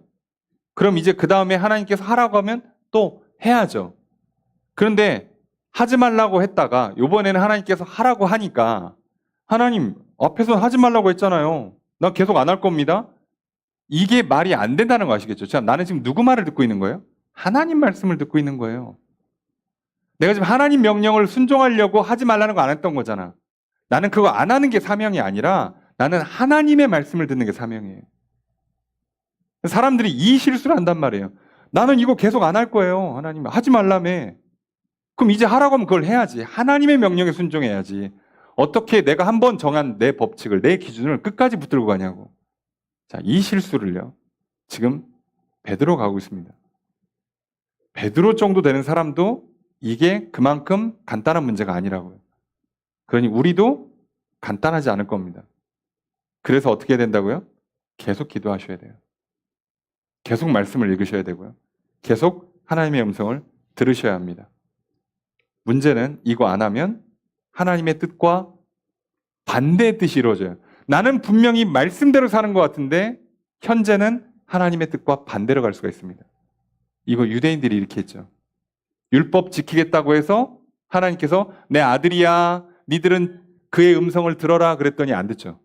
그럼 이제 그 다음에 하나님께서 하라고 하면 또 해야죠. 그런데 하지 말라고 했다가 이번에는 하나님께서 하라고 하니까 하나님 앞에서 하지 말라고 했잖아요. 나 계속 안 할 겁니다. 이게 말이 안 된다는 거 아시겠죠? 자, 나는 지금 누구 말을 듣고 있는 거예요? 하나님 말씀을 듣고 있는 거예요. 내가 지금 하나님 명령을 순종하려고 하지 말라는 거 안 했던 거잖아. 나는 그거 안 하는 게 사명이 아니라 나는 하나님의 말씀을 듣는 게 사명이에요. 사람들이 이 실수를 한단 말이에요. 나는 이거 계속 안 할 거예요. 하나님 하지 말라며. 그럼 이제 하라고 하면 그걸 해야지. 하나님의 명령에 순종해야지. 어떻게 내가 한번 정한 내 법칙을, 내 기준을 끝까지 붙들고 가냐고. 자, 이 실수를요. 지금 베드로가 하고 있습니다. 베드로 정도 되는 사람도 이게 그만큼 간단한 문제가 아니라고요. 그러니 우리도 간단하지 않을 겁니다. 그래서 어떻게 해야 된다고요? 계속 기도하셔야 돼요. 계속 말씀을 읽으셔야 되고요. 계속 하나님의 음성을 들으셔야 합니다. 문제는 이거 안 하면 하나님의 뜻과 반대의 뜻이 이루어져요. 나는 분명히 말씀대로 사는 것 같은데 현재는 하나님의 뜻과 반대로 갈 수가 있습니다. 이거 유대인들이 이렇게 했죠. 율법 지키겠다고 해서 하나님께서 내 아들이야, 니들은 그의 음성을 들어라 그랬더니 안 듣죠.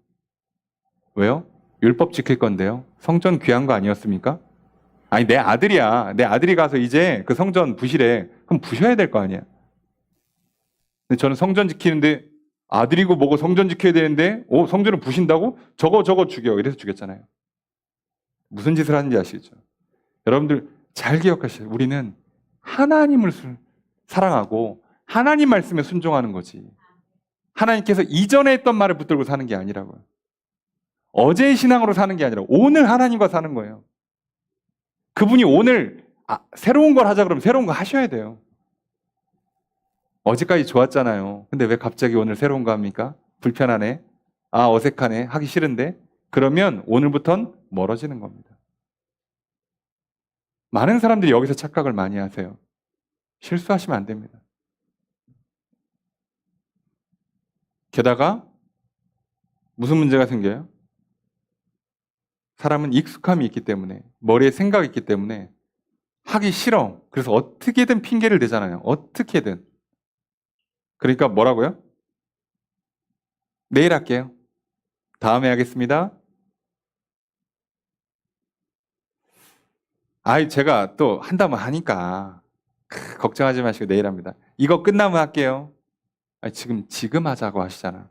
왜요? 율법 지킬 건데요. 성전 귀한 거 아니었습니까? 아니 내 아들이야. 내 아들이 가서 이제 그 성전 부시래. 그럼 부셔야 될 거 아니야. 근데 저는 성전 지키는데 아들이고 뭐고 성전 지켜야 되는데 성전을 부신다고? 저거 죽여. 이래서 죽였잖아요. 무슨 짓을 하는지 아시겠죠? 여러분들 잘 기억하세요. 우리는 하나님을 사랑하고 하나님 말씀에 순종하는 거지. 하나님께서 이전에 했던 말을 붙들고 사는 게 아니라고요. 어제의 신앙으로 사는 게 아니라 오늘 하나님과 사는 거예요. 그분이 오늘 새로운 걸 하자 그러면 새로운 거 하셔야 돼요. 어제까지 좋았잖아요. 근데 왜 갑자기 오늘 새로운 거 합니까? 불편하네. 어색하네. 하기 싫은데. 그러면 오늘부턴 멀어지는 겁니다. 많은 사람들이 여기서 착각을 많이 하세요. 실수하시면 안 됩니다. 게다가 무슨 문제가 생겨요? 사람은 익숙함이 있기 때문에, 머리에 생각이 있기 때문에 하기 싫어. 그래서 어떻게든 핑계를 대잖아요. 어떻게든. 그러니까 뭐라고요? 내일 할게요. 다음에 하겠습니다. 제가 또 한다면 하니까 걱정하지 마시고 내일 합니다. 이거 끝나면 할게요. 지금 하자고 하시잖아.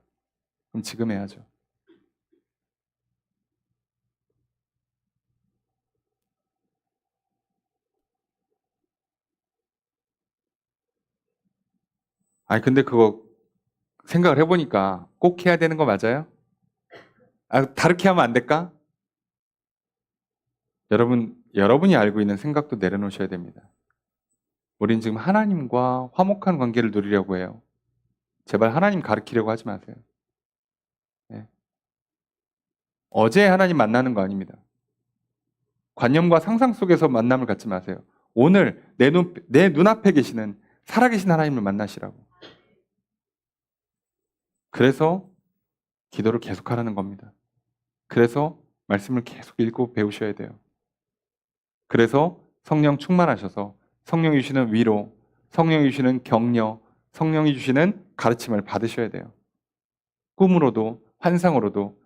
그럼 지금 해야죠. 근데 그거 생각을 해보니까 꼭 해야 되는 거 맞아요? 다르게 하면 안 될까? 여러분이 알고 있는 생각도 내려놓으셔야 됩니다. 우린 지금 하나님과 화목한 관계를 누리려고 해요. 제발 하나님 가르치려고 하지 마세요. 네. 어제 하나님 만나는 거 아닙니다. 관념과 상상 속에서 만남을 갖지 마세요. 오늘 내 눈앞에 계시는 살아계신 하나님을 만나시라고. 그래서 기도를 계속하라는 겁니다. 그래서 말씀을 계속 읽고 배우셔야 돼요. 그래서 성령 충만하셔서 성령이 주시는 위로, 성령이 주시는 격려, 성령이 주시는 가르침을 받으셔야 돼요. 꿈으로도 환상으로도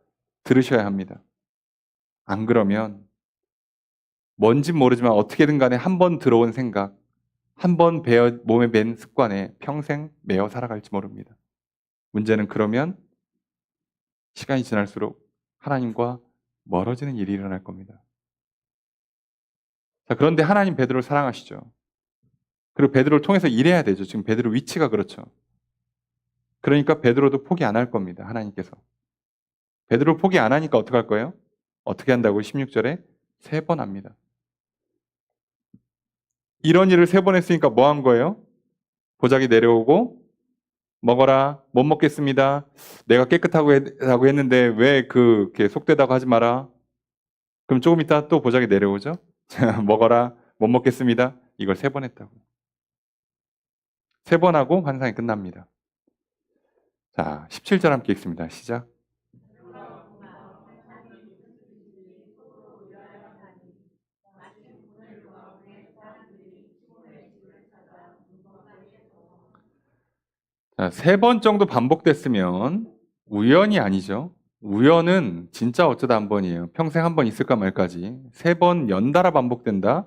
들으셔야 합니다. 안 그러면 뭔진 모르지만 어떻게든 간에 한 번 들어온 생각, 한 번 몸에 밴 습관에 평생 매어 살아갈지 모릅니다. 문제는 그러면 시간이 지날수록 하나님과 멀어지는 일이 일어날 겁니다. 자, 그런데 하나님 베드로를 사랑하시죠. 그리고 베드로를 통해서 일해야 되죠. 지금 베드로 위치가 그렇죠. 그러니까 베드로도 포기 안 할 겁니다. 하나님께서. 베드로 포기 안 하니까 어떻게 할 거예요? 어떻게 한다고 16절에 3번 합니다. 이런 일을 3번 했으니까 뭐 한 거예요? 보자기 내려오고 먹어라. 못 먹겠습니다. 내가 깨끗하고 했는데 왜 그렇게 속되다고 하지 마라. 그럼 조금 있다 또 보자기 내려오죠. 먹어라. 못 먹겠습니다. 이걸 3번 했다고. 3번 하고 환상이 끝납니다. 자, 17절 함께 읽습니다. 시작. 자, 3번 정도 반복됐으면 우연이 아니죠. 우연은 진짜 어쩌다 한 번이에요. 평생 한 번 있을까 말까지. 3번 연달아 반복된다.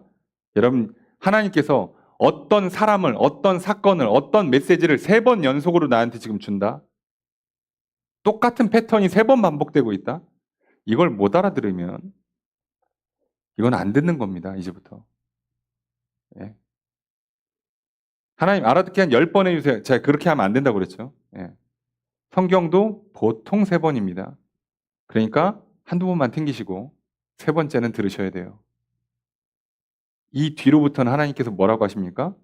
여러분, 하나님께서 어떤 사람을, 어떤 사건을, 어떤 메시지를 3번 연속으로 나한테 지금 준다. 똑같은 패턴이 3번 반복되고 있다. 이걸 못 알아들으면 이건 안 듣는 겁니다. 이제부터. 예. 하나님 알아듣게 한 10번 해주세요. 제가 그렇게 하면 안 된다고 그랬죠. 예. 성경도 보통 3번입니다. 그러니까 한두 번만 튕기시고 3번째는 들으셔야 돼요. 이 뒤로부터는 하나님께서 뭐라고 하십니까?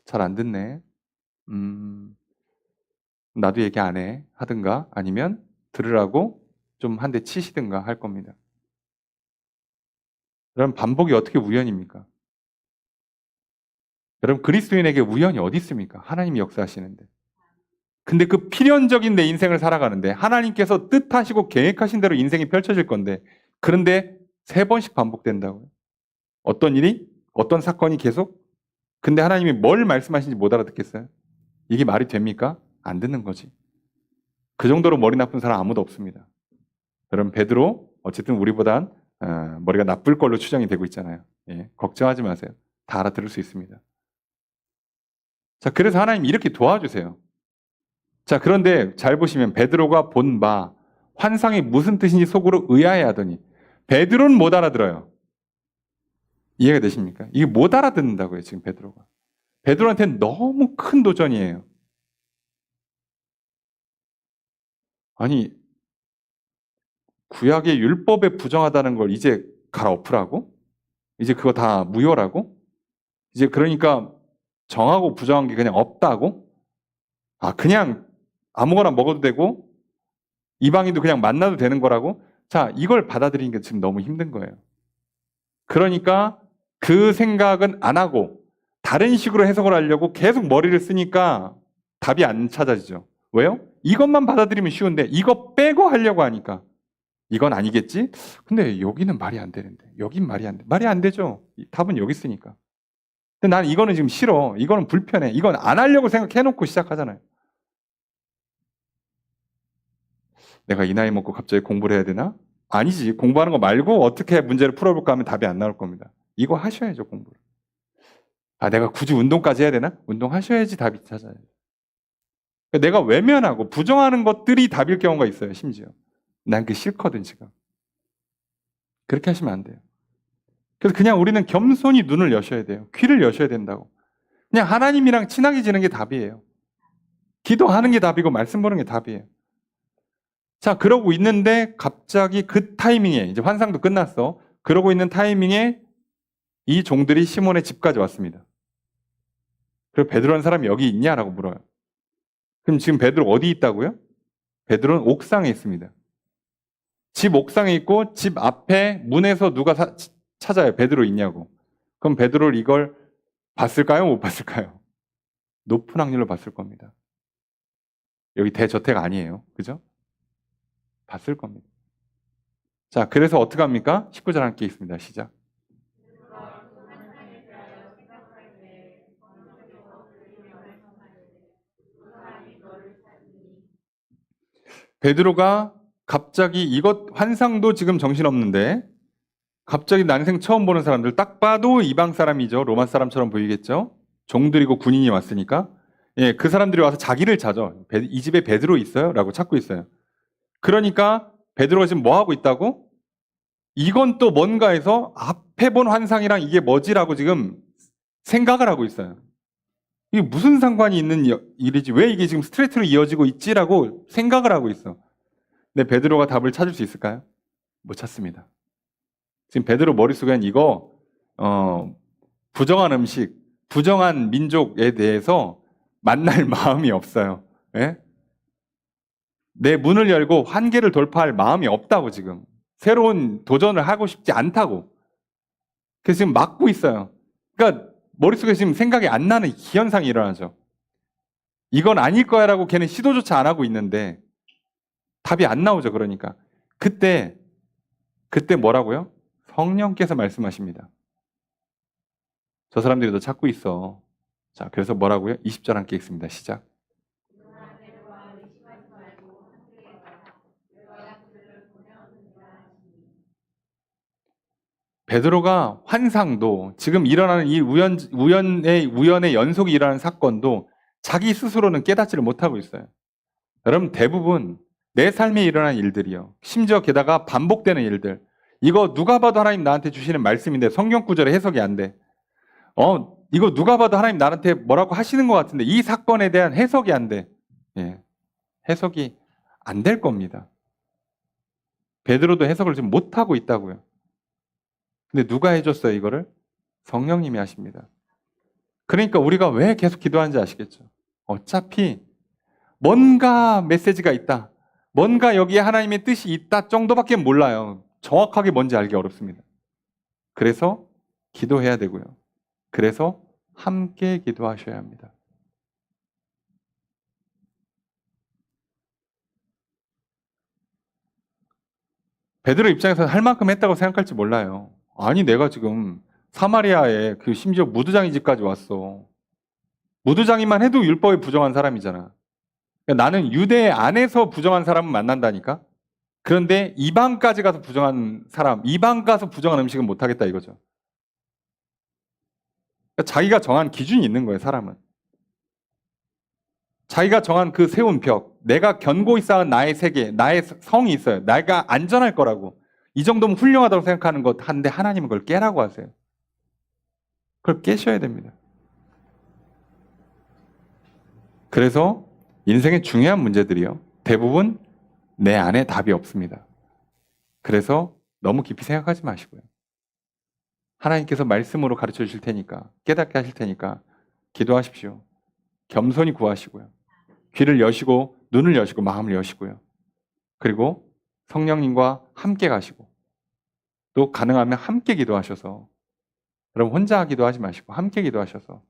잘 안 듣네. 나도 얘기 안 해. 하든가 아니면 들으라고 좀 한 대 치시든가 할 겁니다. 여러분, 반복이 어떻게 우연입니까? 여러분, 그리스도인에게 우연이 어디 있습니까? 하나님이 역사하시는데. 근데 그 필연적인 내 인생을 살아가는데 하나님께서 뜻하시고 계획하신 대로 인생이 펼쳐질 건데, 그런데 3번씩 반복된다고요. 어떤 일이? 어떤 사건이 계속? 근데 하나님이 뭘 말씀하시는지 못 알아듣겠어요? 이게 말이 됩니까? 안 듣는 거지. 그 정도로 머리 나쁜 사람 아무도 없습니다. 여러분, 베드로 어쨌든 우리보단 머리가 나쁠 걸로 추정이 되고 있잖아요. 예, 걱정하지 마세요. 다 알아들을 수 있습니다. 자, 그래서 하나님 이렇게 도와주세요. 자, 그런데 잘 보시면 베드로가 본 바 환상이 무슨 뜻인지 속으로 의아해하더니, 베드로는 못 알아들어요. 이해가 되십니까? 이게 못 알아듣는다고요, 지금 베드로가. 베드로한테는 너무 큰 도전이에요. 아니, 구약의 율법에 부정하다는 걸 이제 갈아엎으라고? 이제 그거 다 무효라고? 이제 그러니까 정하고 부정한 게 그냥 없다고? 아, 그냥 아무거나 먹어도 되고 이방인도 그냥 만나도 되는 거라고? 자, 이걸 받아들이는 게 지금 너무 힘든 거예요. 그러니까 그 생각은 안 하고 다른 식으로 해석을 하려고 계속 머리를 쓰니까 답이 안 찾아지죠. 왜요? 이것만 받아들이면 쉬운데 이거 빼고 하려고 하니까 이건 아니겠지? 근데 여기는 말이 안 되는데 여긴 말이 안 돼. 말이 안 되죠. 답은 여기 있으니까. 근데 난 이거는 지금 싫어. 이거는 불편해. 이건 안 하려고 생각해놓고 시작하잖아요. 내가 이 나이 먹고 갑자기 공부를 해야 되나? 아니지. 공부하는 거 말고 어떻게 문제를 풀어볼까 하면 답이 안 나올 겁니다. 이거 하셔야죠, 공부를. 아, 내가 굳이 운동까지 해야 되나? 운동하셔야지 답이 찾아요. 내가 외면하고 부정하는 것들이 답일 경우가 있어요, 심지어. 난 그게 싫거든, 지금. 그렇게 하시면 안 돼요. 그래서 그냥 우리는 겸손히 눈을 여셔야 돼요. 귀를 여셔야 된다고. 그냥 하나님이랑 친하게 지는 게 답이에요. 기도하는 게 답이고 말씀 보는 게 답이에요. 자, 그러고 있는데 갑자기 그 타이밍에 이제 환상도 끝났어. 그러고 있는 타이밍에 이 종들이 시몬의 집까지 왔습니다. 그리고 베드로라는 사람이 여기 있냐라고 물어요. 그럼 지금 베드로 어디 있다고요? 베드로는 옥상에 있습니다. 집 옥상에 있고 집 앞에 문에서 누가 찾아요. 베드로 있냐고. 그럼 베드로를 이걸 봤을까요? 못 봤을까요? 높은 확률로 봤을 겁니다. 여기 대저택 아니에요. 그죠? 봤을 겁니다. 자, 그래서 어떻게 합니까? 19절 함께 있습니다. 시작. 베드로가 갑자기 이것 환상도 지금 정신없는데 갑자기 난생 처음 보는 사람들 딱 봐도 이방 사람이죠. 로마 사람처럼 보이겠죠. 종들이고 군인이 왔으니까. 예, 그 사람들이 와서 자기를 찾아. 이 집에 베드로 있어요? 라고 찾고 있어요. 그러니까 베드로가 지금 뭐 하고 있다고? 이건 또 뭔가 해서 앞에 본 환상이랑 이게 뭐지라고 지금 생각을 하고 있어요. 이게 무슨 상관이 있는 일이지? 왜 이게 지금 스트레이트로 이어지고 있지라고 생각을 하고 있어. 근데 베드로가 답을 찾을 수 있을까요? 못 찾습니다. 지금 베드로 머릿속엔 이거 부정한 음식, 부정한 민족에 대해서 만날 마음이 없어요. 예? 내 문을 열고 한계를 돌파할 마음이 없다고 지금. 새로운 도전을 하고 싶지 않다고. 그래서 지금 막고 있어요. 그러니까 머릿속에 지금 생각이 안 나는 기현상이 일어나죠. 이건 아닐 거야라고 걔는 시도조차 안 하고 있는데 답이 안 나오죠. 그러니까. 그때 뭐라고요? 성령께서 말씀하십니다. 저 사람들이 너 찾고 있어. 자, 그래서 뭐라고요? 20절 함께 읽습니다. 시작. 베드로가 환상도 지금 일어나는 이 우연의 연속이 일어나는 사건도 자기 스스로는 깨닫지를 못하고 있어요. 여러분 대부분 내 삶에 일어난 일들이요. 심지어 게다가 반복되는 일들. 이거 누가 봐도 하나님 나한테 주시는 말씀인데 성경 구절에 해석이 안 돼. 이거 누가 봐도 하나님 나한테 뭐라고 하시는 것 같은데 이 사건에 대한 해석이 안 돼. 예. 해석이 안 될 겁니다. 베드로도 해석을 지금 못하고 있다고요. 근데 누가 해줬어요, 이거를? 성령님이 하십니다. 그러니까 우리가 왜 계속 기도하는지 아시겠죠? 어차피 뭔가 메시지가 있다. 뭔가 여기에 하나님의 뜻이 있다 정도밖에 몰라요. 정확하게 뭔지 알기 어렵습니다. 그래서 기도해야 되고요. 그래서 함께 기도하셔야 합니다. 베드로 입장에서는 할 만큼 했다고 생각할지 몰라요. 아니 내가 지금 사마리아에 그 심지어 무두장이 집까지 왔어. 무두장이만 해도 율법에 부정한 사람이잖아. 그러니까 나는 유대 안에서 부정한 사람은 만난다니까. 그런데 이방까지 가서 부정한 사람, 이방 가서 부정한 음식은 못하겠다 이거죠. 그러니까 자기가 정한 기준이 있는 거예요, 사람은. 자기가 정한 그 세운 벽, 내가 견고히 쌓은 나의 세계, 나의 성이 있어요. 내가 안전할 거라고. 이 정도면 훌륭하다고 생각하는 것 한데 하나님은 그걸 깨라고 하세요. 그걸 깨셔야 됩니다. 그래서 인생의 중요한 문제들이요. 대부분 내 안에 답이 없습니다. 그래서 너무 깊이 생각하지 마시고요. 하나님께서 말씀으로 가르쳐 주실 테니까, 깨닫게 하실 테니까 기도하십시오. 겸손히 구하시고요. 귀를 여시고 눈을 여시고 마음을 여시고요. 그리고 성령님과 함께 가시고 또 가능하면 함께 기도하셔서 여러분 혼자 기도하지 마시고 함께 기도하셔서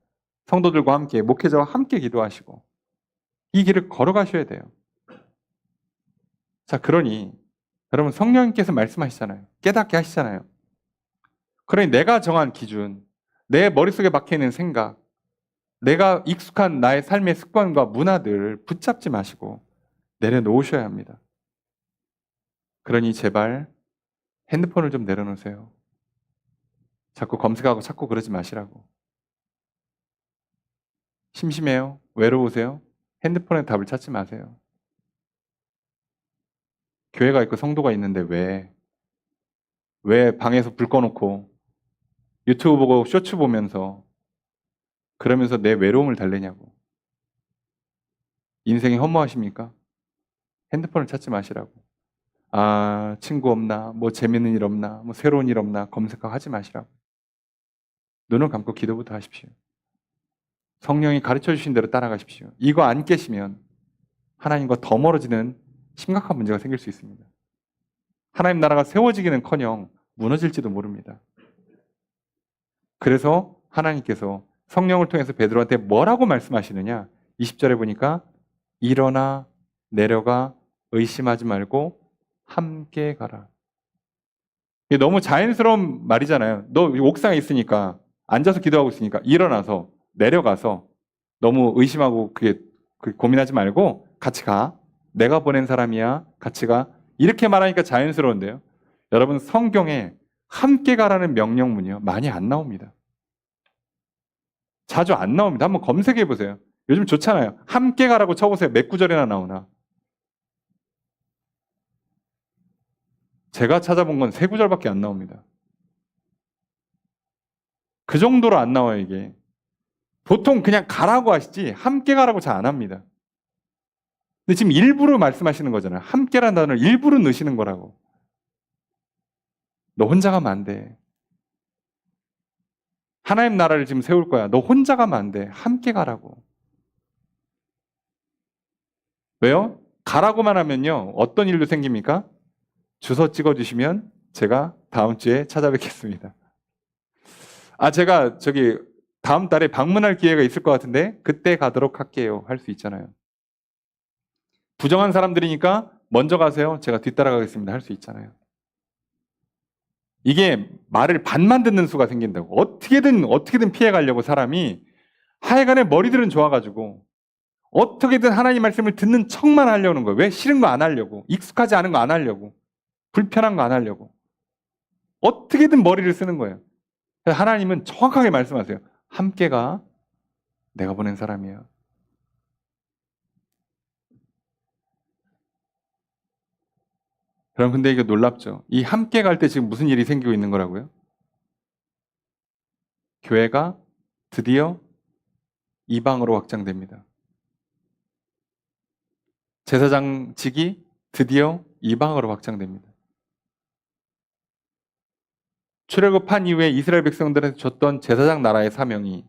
성도들과 함께 목회자와 함께 기도하시고 이 길을 걸어가셔야 돼요. 자, 그러니 여러분 성령님께서 말씀하시잖아요. 깨닫게 하시잖아요. 그러니 내가 정한 기준, 내 머릿속에 박혀있는 생각, 내가 익숙한 나의 삶의 습관과 문화들 붙잡지 마시고 내려놓으셔야 합니다. 그러니 제발 핸드폰을 좀 내려놓으세요. 자꾸 검색하고 찾고 그러지 마시라고. 심심해요? 외로우세요? 핸드폰에 답을 찾지 마세요. 교회가 있고 성도가 있는데 왜 방에서 불 꺼놓고 유튜브 보고 쇼츠 보면서 그러면서 내 외로움을 달래냐고. 인생이 허무하십니까? 핸드폰을 찾지 마시라고. 아, 친구 없나? 뭐 재밌는 일 없나? 뭐 새로운 일 없나? 검색하고 하지 마시라고. 눈을 감고 기도부터 하십시오. 성령이 가르쳐 주신 대로 따라가십시오. 이거 안 깨시면 하나님과 더 멀어지는 심각한 문제가 생길 수 있습니다. 하나님 나라가 세워지기는커녕 무너질지도 모릅니다. 그래서 하나님께서 성령을 통해서 베드로한테 뭐라고 말씀하시느냐? 20절에 보니까 일어나 내려가 의심하지 말고 함께 가라. 이게 너무 자연스러운 말이잖아요. 너 옥상에 있으니까 앉아서 기도하고 있으니까 일어나서 내려가서 너무 의심하고 그게 고민하지 말고 같이 가. 내가 보낸 사람이야. 같이 가. 이렇게 말하니까 자연스러운데요. 여러분 성경에 함께 가라는 명령문이요. 많이 안 나옵니다. 자주 안 나옵니다. 한번 검색해 보세요. 요즘 좋잖아요. 함께 가라고 쳐보세요. 몇 구절이나 나오나. 제가 찾아본 건 3구절밖에 안 나옵니다. 그 정도로 안 나와요, 이게. 보통 그냥 가라고 하시지 함께 가라고 잘 안 합니다. 근데 지금 일부러 말씀하시는 거잖아요. 함께라는 단어를 일부러 넣으시는 거라고. 너 혼자 가면 안 돼. 하나님 나라를 지금 세울 거야. 너 혼자 가면 안 돼. 함께 가라고. 왜요? 가라고만 하면요. 어떤 일도 생깁니까? 주소 찍어주시면 제가 다음 주에 찾아뵙겠습니다. 제가 다음 달에 방문할 기회가 있을 것 같은데 그때 가도록 할게요. 할 수 있잖아요. 부정한 사람들이니까 먼저 가세요. 제가 뒤따라가겠습니다. 할 수 있잖아요. 이게 말을 반만 듣는 수가 생긴다고. 어떻게든 피해가려고 사람이 하여간에 머리들은 좋아가지고 어떻게든 하나님 말씀을 듣는 척만 하려는 거예요. 왜? 싫은 거 안 하려고. 익숙하지 않은 거 안 하려고. 불편한 거 안 하려고. 어떻게든 머리를 쓰는 거예요. 하나님은 정확하게 말씀하세요. 함께가 내가 보낸 사람이에요. 그럼 근데 이거 놀랍죠? 이 함께 갈 때 지금 무슨 일이 생기고 있는 거라고요? 교회가 드디어 이방으로 확장됩니다. 제사장직이 드디어 이방으로 확장됩니다. 출애굽한 이후에 이스라엘 백성들한테 줬던 제사장 나라의 사명이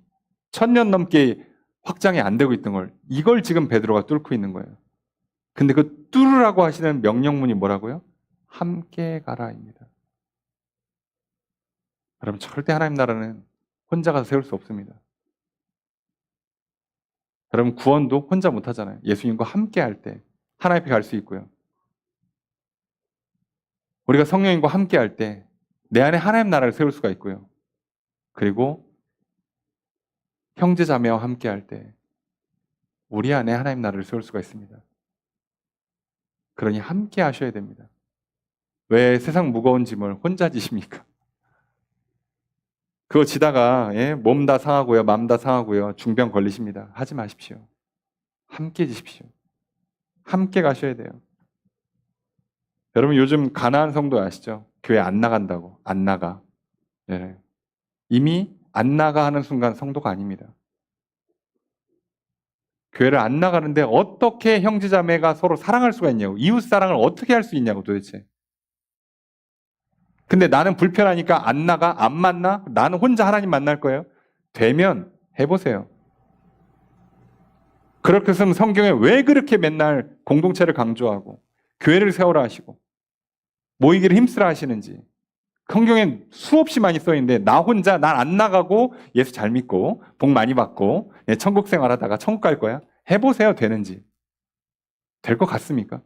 1000년 넘게 확장이 안 되고 있던 걸 이걸 지금 베드로가 뚫고 있는 거예요. 근데 그 뚫으라고 하시는 명령문이 뭐라고요? 함께 가라입니다. 여러분 절대 하나님 나라는 혼자 가서 세울 수 없습니다. 여러분 구원도 혼자 못 하잖아요. 예수님과 함께 할 때 하나님 앞에 갈 수 있고요. 우리가 성령님과 함께 할 때 내 안에 하나님 나라를 세울 수가 있고요. 그리고 형제 자매와 함께 할 때 우리 안에 하나님 나라를 세울 수가 있습니다. 그러니 함께 하셔야 됩니다. 왜 세상 무거운 짐을 혼자 지십니까? 그거 지다가 몸 다 상하고요. 마음 다 상하고요. 중병 걸리십니다. 하지 마십시오. 함께 지십시오. 함께 가셔야 돼요. 여러분 요즘 가나안 성도 아시죠? 교회 안 나간다고. 안 나가. 예. 이미 안 나가 하는 순간 성도가 아닙니다. 교회를 안 나가는데 어떻게 형제자매가 서로 사랑할 수가 있냐고. 이웃 사랑을 어떻게 할 수 있냐고 도대체. 근데 나는 불편하니까 안 나가? 안 만나? 나는 혼자 하나님 만날 거예요? 되면 해보세요. 그렇게 했으면 성경에 왜 그렇게 맨날 공동체를 강조하고 교회를 세우라 하시고 모이기를 힘쓰라 하시는지 성경엔 수없이 많이 써있는데 나 혼자 난 안 나가고 예수 잘 믿고 복 많이 받고 천국 생활하다가 천국 갈 거야? 해보세요. 되는지. 될 것 같습니까?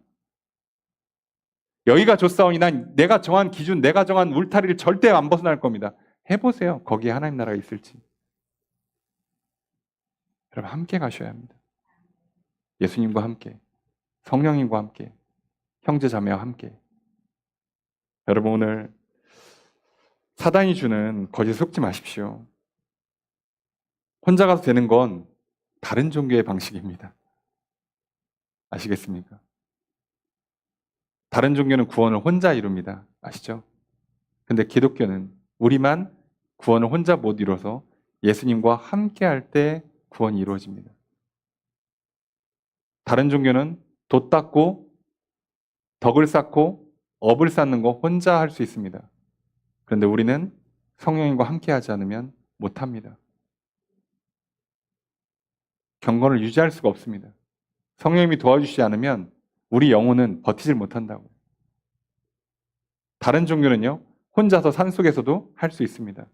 여기가 좋사오니 난 내가 정한 기준, 내가 정한 울타리를 절대 안 벗어날 겁니다. 해보세요. 거기에 하나님 나라가 있을지. 여러분 함께 가셔야 합니다. 예수님과 함께, 성령님과 함께, 형제 자매와 함께. 여러분 오늘 사단이 주는 거짓 속지 마십시오. 혼자 가서 되는 건 다른 종교의 방식입니다. 아시겠습니까? 다른 종교는 구원을 혼자 이룹니다. 아시죠? 근데 기독교는 우리만 구원을 혼자 못 이뤄서 예수님과 함께 할 때 구원이 이루어집니다. 다른 종교는 돛 닦고 덕을 쌓고 업을 쌓는 거 혼자 할 수 있습니다. 그런데 우리는 성령님과 함께 하지 않으면 못합니다. 경건을 유지할 수가 없습니다. 성령님이 도와주시지 않으면 우리 영혼은 버티질 못한다고. 다른 종교는요, 혼자서 산속에서도 할 수 있습니다.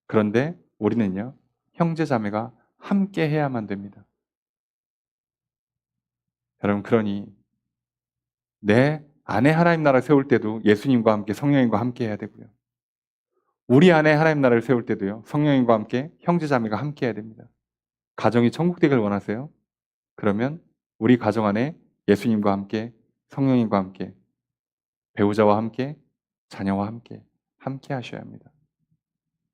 그런데 우리는요, 형제 자매가 함께 해야만 됩니다. 여러분, 그러니 내 안에 하나님 나라 세울 때도 예수님과 함께 성령님과 함께 해야 되고요. 우리 안에 하나님 나라를 세울 때도요, 성령님과 함께 형제 자매가 함께 해야 됩니다. 가정이 천국 되길 원하세요? 그러면 우리 가정 안에 예수님과 함께, 성령님과 함께, 배우자와 함께, 자녀와 함께, 함께 하셔야 합니다.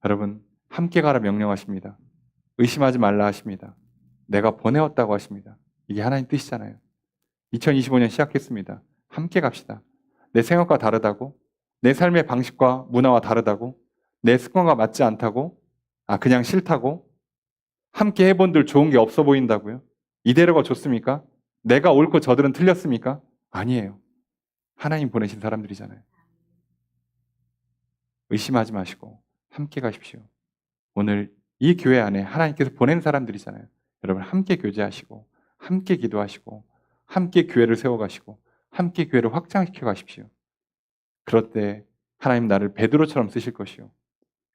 여러분, 함께 가라 명령하십니다. 의심하지 말라 하십니다. 내가 보내었다고 하십니다. 이게 하나님 뜻이잖아요. 2025년 시작했습니다. 함께 갑시다. 내 생각과 다르다고, 내 삶의 방식과 문화와 다르다고, 내 습관과 맞지 않다고, 그냥 싫다고, 함께 해본들 좋은 게 없어 보인다고요? 이대로가 좋습니까? 내가 옳고 저들은 틀렸습니까? 아니에요. 하나님 보내신 사람들이잖아요. 의심하지 마시고 함께 가십시오. 오늘 이 교회 안에 하나님께서 보낸 사람들이잖아요. 여러분 함께 교제하시고 함께 기도하시고 함께 교회를 세워가시고 함께 교회를 확장시켜 가십시오. 그럴 때 하나님 나를 베드로처럼 쓰실 것이요.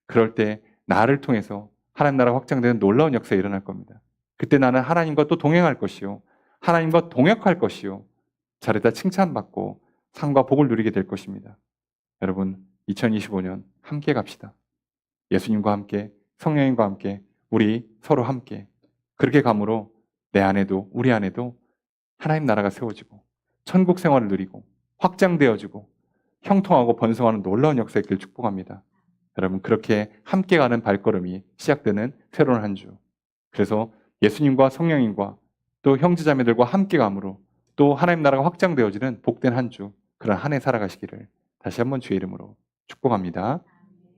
그럴 때 나를 통해서 하나님 나라 확장되는 놀라운 역사가 일어날 겁니다. 그때 나는 하나님과 또 동행할 것이요. 하나님과 동역할 것이요. 잘했다 칭찬받고 상과 복을 누리게 될 것입니다. 여러분 2025년 함께 갑시다. 예수님과 함께 성령님과 함께 우리 서로 함께 그렇게 감으로 내 안에도 우리 안에도 하나님 나라가 세워지고 천국 생활을 누리고 확장되어지고 형통하고 번성하는 놀라운 역사 있길 축복합니다. 여러분 그렇게 함께 가는 발걸음이 시작되는 새로운 한 주. 그래서 예수님과 성령님과 또 형제자매들과 함께 감으로 또 하나님 나라가 확장되어지는 복된 한 주, 그런 한 해 살아가시기를 다시 한번 주의 이름으로 축복합니다.